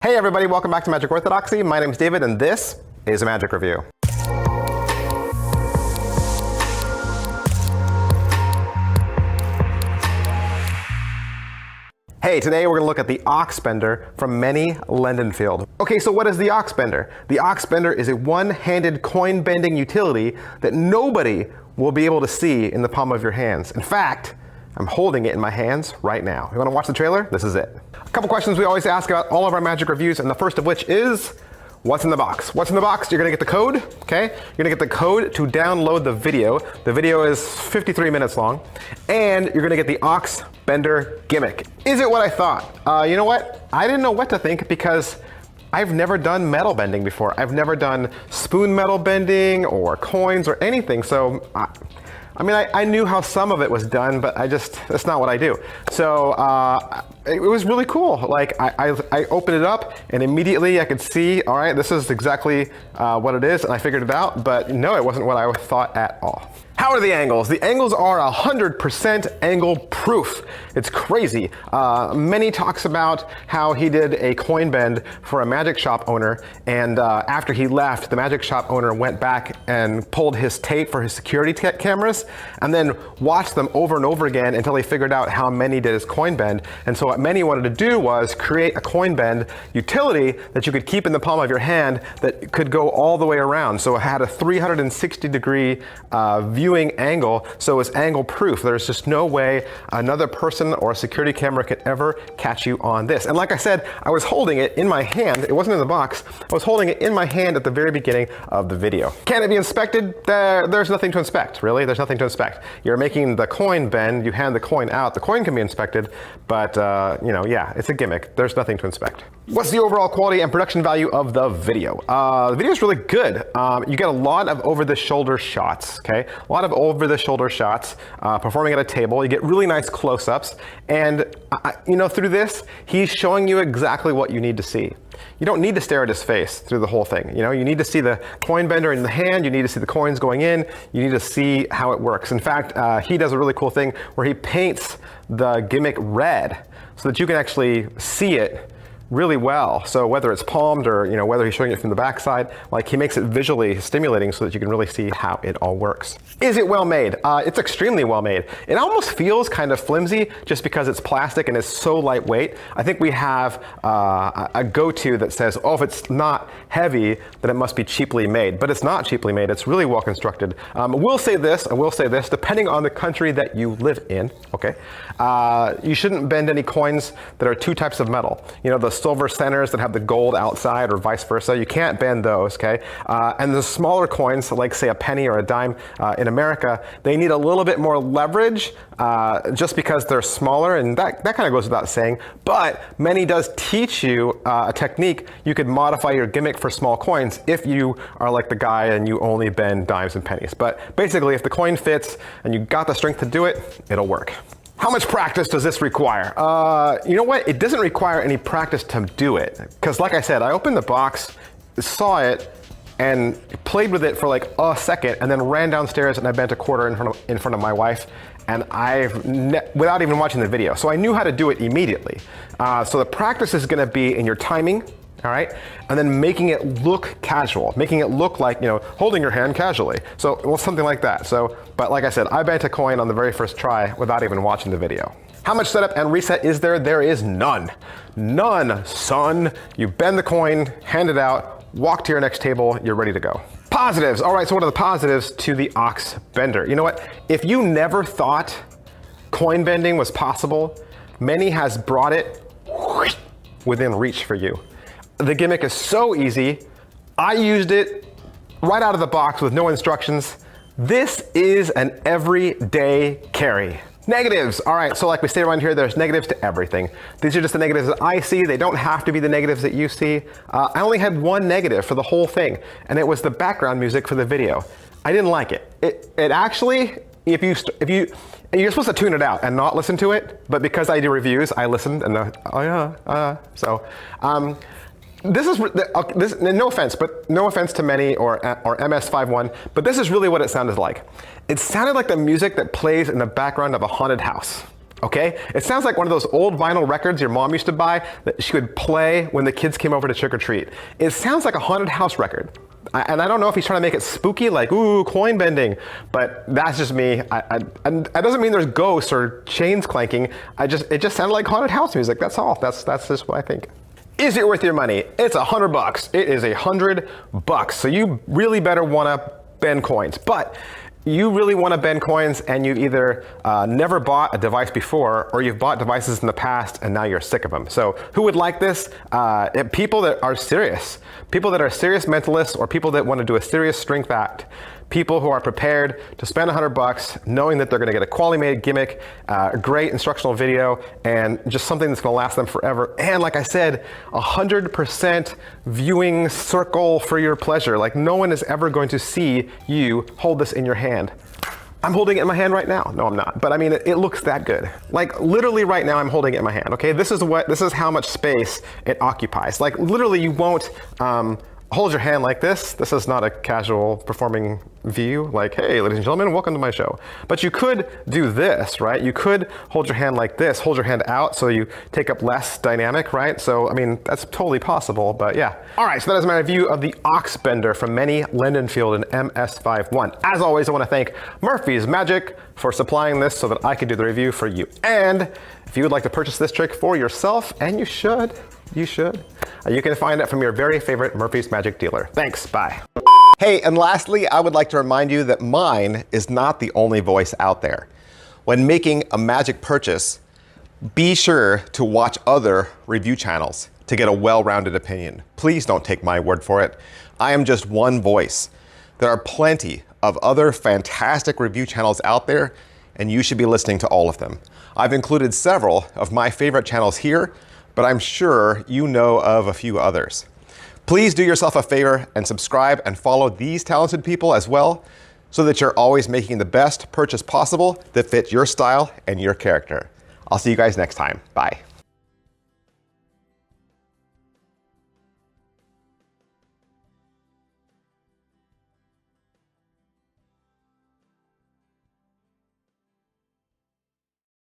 Hey everybody, welcome back to Magic Orthodoxy. My name is David and this is a Magic Review. Hey, today we're going to look at the Ox Bender from Menny Lindenfeld. Okay, so what is the Ox Bender? The Ox Bender is a one-handed coin bending utility that nobody will be able to see in the palm of your hands. In fact, I'm holding it in my hands right now. You want to watch the trailer? This is it. A couple questions we always ask about all of our Magic reviews, and the first of which is, what's in the box? What's in the box? You're gonna get the code, okay? You're gonna get the code to download the video. The video is 53 minutes long, and you're gonna get the Ox Bender gimmick. Is it what I thought? You know what? I didn't know what to think because I've never done metal bending before. I've never done spoon metal bending or coins or anything, so I knew how some of it was done, but that's not what I do. So it was really cool. Like I opened it up and immediately I could see, all right, this is exactly what it is, and I figured it out, but no, it wasn't what I thought at all. How are the angles? The angles are 100% angle proof. It's crazy. Menny talks about how he did a coin bend for a magic shop owner, and after he left, the magic shop owner went back and pulled his tape for his security cameras, and then watched them over and over again until he figured out how Menny did his coin bend. And so what Menny wanted to do was create a coin bend utility that you could keep in the palm of your hand that could go all the way around. So it had a 360-degree viewing angle, so it was angle proof. There's just no way another person or a security camera could ever catch you on this. And like I said, I was holding it in my hand. It wasn't in the box. I was holding it in my hand at the very beginning of the video. Can it be inspected? There's nothing to inspect, really. There's nothing to inspect. You're making the coin bend, you hand the coin out. The coin can be inspected, but yeah, it's a gimmick. There's nothing to inspect. What's the overall quality and production value of the video? The video is really good. You get a lot of over-the-shoulder shots, okay? A lot of over-the-shoulder shots performing at a table. You get really nice close-ups, and through this, he's showing you exactly what you need to see. You don't need to stare at his face through the whole thing. You need to see the coin bender in the hand. You need to see the coins going in. You need to see how it works. In fact, he does a really cool thing where he paints the gimmick red so that you can actually see it really well. So whether it's palmed or whether he's showing it from the backside, like he makes it visually stimulating so that you can really see how it all works. Is it well made? It's extremely well made. It almost feels kind of flimsy just because it's plastic and it's so lightweight. I think we have a go-to that says, oh, if it's not heavy, then it must be cheaply made. But it's not cheaply made. It's really well constructed. I will say this, depending on the country that you live in, okay, you shouldn't bend any coins that are two types of metal. The silver centers that have the gold outside or vice versa. You can't bend those, okay? And the smaller coins, like say a penny or a dime in America, they need a little bit more leverage just because they're smaller, and that kind of goes without saying. But Menny does teach you a technique. You could modify your gimmick for small coins if you are like the guy and you only bend dimes and pennies. But basically, if the coin fits and you got the strength to do it, it'll work. How much practice does this require? You know what? It doesn't require any practice to do it. Because like I said, I opened the box, saw it, and played with it for like a second, and then ran downstairs and I bent a quarter in front of my wife, and without even watching the video. So I knew how to do it immediately. So the practice is gonna be in your timing, all right? And then making it look casual, making it look like, holding your hand casually. So, well, something like that. But like I said, I bent a coin on the very first try without even watching the video. How much setup and reset is there? There is none. None, son. You bend the coin, hand it out, walk to your next table, you're ready to go. Positives. All right, so what are the positives to the Ox Bender? You know what? If you never thought coin bending was possible, Menny has brought it within reach for you. The gimmick is so easy. I used it right out of the box with no instructions. This is an everyday carry. Negatives. All right, so like we say around here, there's negatives to everything. These are just the negatives that I see. They don't have to be the negatives that you see. I only had one negative for the whole thing, and it was the background music for the video. I didn't like it. It actually, you're supposed to tune it out and not listen to it, but because I do reviews, I listened and this is no offense to Menny or MS51, but this is really what it sounded like. It sounded like the music that plays in the background of a haunted house. Okay? It sounds like one of those old vinyl records your mom used to buy that she would play when the kids came over to trick or treat. It sounds like a haunted house record. And I don't know if he's trying to make it spooky, like, ooh, coin bending, but that's just me. That doesn't mean there's ghosts or chains clanking. It just sounded like haunted house music. That's all. That's just what I think. Is it worth your money? It's $100. It is $100. So you really better want to bend coins. But you really want to bend coins and you've either never bought a device before or you've bought devices in the past and now you're sick of them. So who would like this? People that are serious. People that are serious mentalists or people that want to do a serious strength act. People who are prepared to spend $100 knowing that they're going to get a quality made gimmick, a great instructional video, and just something that's going to last them forever. And like I said, 100% viewing circle for your pleasure. Like no one is ever going to see you hold this in your hand. I'm holding it in my hand right now. No, I'm not. But I mean, it looks that good. Like literally right now, I'm holding it in my hand. Okay, this is how much space it occupies. Like literally, you won't hold your hand like this. This is not a casual performing view. Like, hey, ladies and gentlemen, welcome to my show. But you could do this, right? You could hold your hand like this, hold your hand out so you take up less dynamic, right? So, I mean, that's totally possible, but yeah. All right, so that is my review of the Ox Bender from Menny, Lindenfeld, and MS51. As always, I want to thank Murphy's Magic for supplying this so that I could do the review for you. And if you would like to purchase this trick for yourself, and you should, you can find it from your very favorite Murphy's Magic dealer. Thanks, bye. Hey, and lastly, I would like to remind you that mine is not the only voice out there. When making a magic purchase, be sure to watch other review channels to get a well-rounded opinion. Please don't take my word for it. I am just one voice. There are plenty of other fantastic review channels out there, and you should be listening to all of them. I've included several of my favorite channels here, but I'm sure you know of a few others. Please do yourself a favor and subscribe and follow these talented people as well, so that you're always making the best purchase possible that fits your style and your character. I'll see you guys next time. Bye.